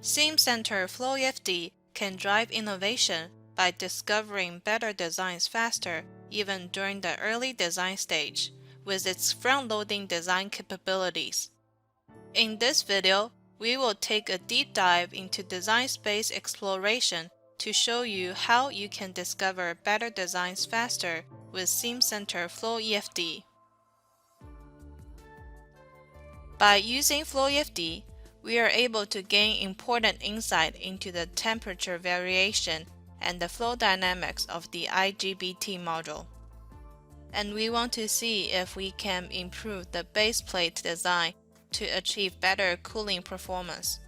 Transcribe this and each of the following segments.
Simcenter FloEFD can drive innovation by discovering better designs faster, even during the early design stage, with its front-loading design capabilities. In this video, we will take a deep dive into design space exploration to show you how you can discover better designs faster with Simcenter FloEFD. By using FloEFD, we are able to gain important insight into the temperature variation and the flow dynamics of the IGBT module. And we want to see if we can improve the base plate design to achieve better cooling performance.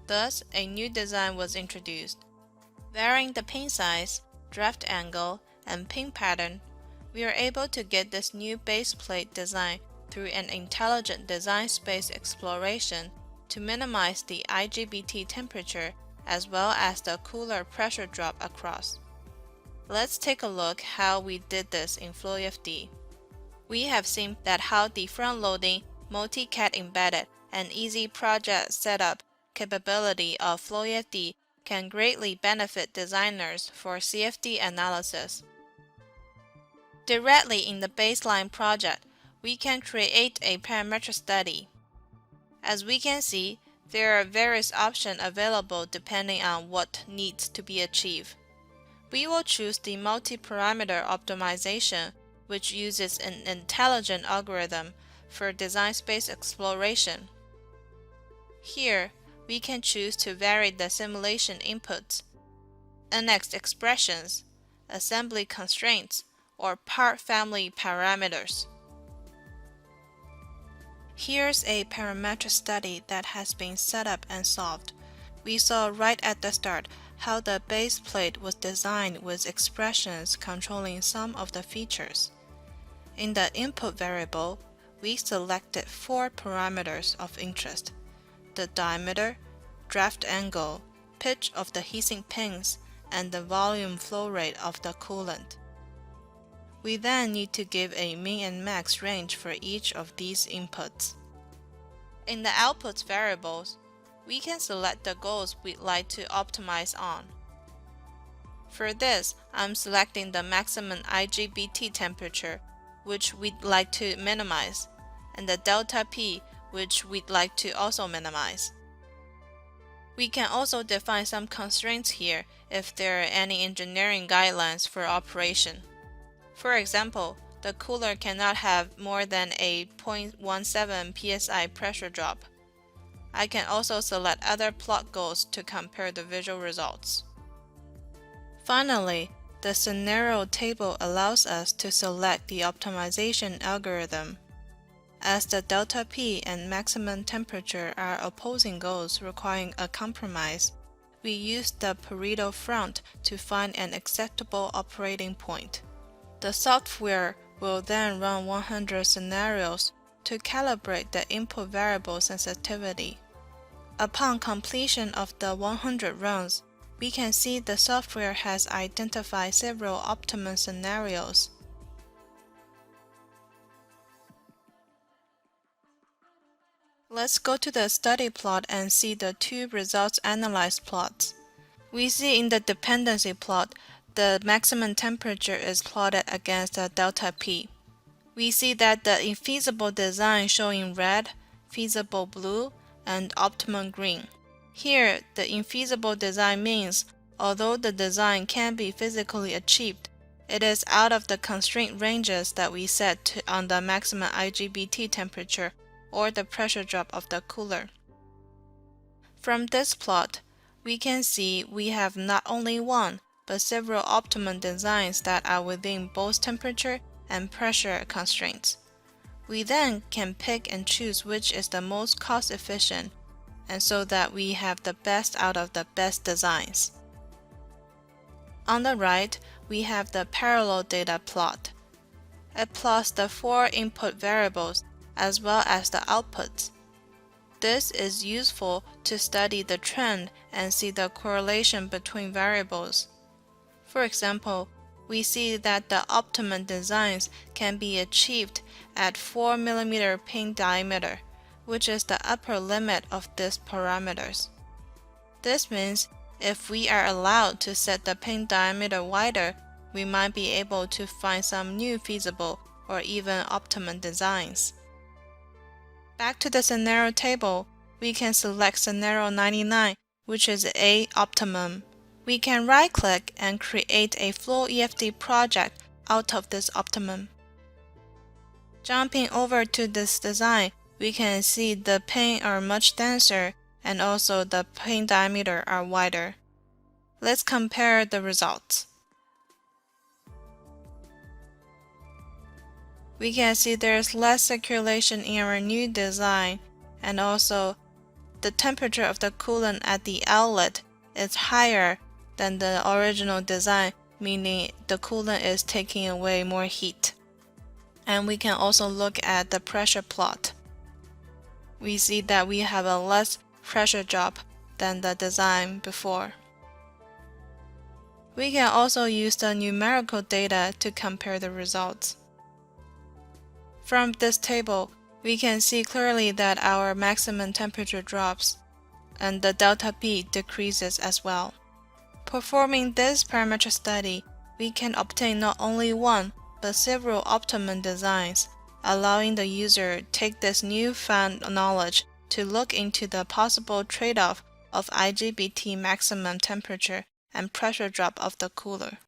Thus, a new design was introduced. Varying the pin size, draft angle, and pin pattern, we are able to get this new base plate design through an intelligent design space exploration to minimize the IGBT temperature as well as the cooler pressure drop across. Let's take a look how we did this in FloEFD. We have seen that how the front-loading, multi-CAD embedded, and easy project setup capability of FloEFD can greatly benefit designers for CFD analysis. Directly in the baseline project, we can create a parametric study. As we can see, there are various options available depending on what needs to be achieved. We will choose the multi-parameter optimization, which uses an intelligent algorithm for design space exploration. Here, we can choose to vary the simulation inputs, annex expressions, assembly constraints, or part family parameters. Here's a parametric study that has been set up and solved. We saw right at the start how the base plate was designed with expressions controlling some of the features. In the input variable, we selected 4 parameters of interest: the diameter, draft angle, pitch of the heatsink pins, and the volume flow rate of the coolant. We then need to give a min and max range for each of these inputs. In the outputs variables, we can select the goals we'd like to optimize on. For this, I'm selecting the maximum IGBT temperature, which we'd like to minimize, and the delta P, which we'd like to also minimize. We can also define some constraints here if there are any engineering guidelines for operation. For example, the cooler cannot have more than a 0.17 psi pressure drop. I can also select other plot goals to compare the visual results. Finally, the scenario table allows us to select the optimization algorithm. As the delta P and maximum temperature are opposing goals requiring a compromise, we use the Pareto front to find an acceptable operating point. The software will then run 100 scenarios to calibrate the input variable sensitivity. Upon completion of the 100 runs, we can see the software has identified several optimum scenarios. Let's go to the study plot and see the 2 results analyzed plots. We see in the dependency plot, the maximum temperature is plotted against the delta P. We see that the infeasible design showing red, feasible blue, and optimum green. Here, the infeasible design means, although the design can be physically achieved, it is out of the constraint ranges that we set on the maximum IGBT temperature or the pressure drop of the cooler. From this plot, we can see we have not only one, but several optimum designs that are within both temperature and pressure constraints. We then can pick and choose which is the most cost-efficient, and so that we have the best out of the best designs. On the right, we have the parallel data plot. It plots the 4 input variables as well as the outputs. This is useful to study the trend and see the correlation between variables. For example, we see that the optimum designs can be achieved at 4 mm pin diameter, which is the upper limit of these parameters. This means if we are allowed to set the pin diameter wider, we might be able to find some new feasible or even optimum designs. Back to the scenario table, we can select scenario 99, which is A optimum. We can right-click and create a FloEFD project out of this optimum. Jumping over to this design, we can see the pin are much denser and also the pin diameter are wider. Let's compare the results. We can see there's less circulation in our new design, and also the temperature of the coolant at the outlet is higher than the original design, meaning the coolant is taking away more heat. And we can also look at the pressure plot. We see that we have a less pressure drop than the design before. We can also use the numerical data to compare the results. From this table, we can see clearly that our maximum temperature drops and the delta P decreases as well. Performing this parametric study, we can obtain not only one but several optimum designs, allowing the user to take this newfound knowledge to look into the possible trade-off of IGBT maximum temperature and pressure drop of the cooler.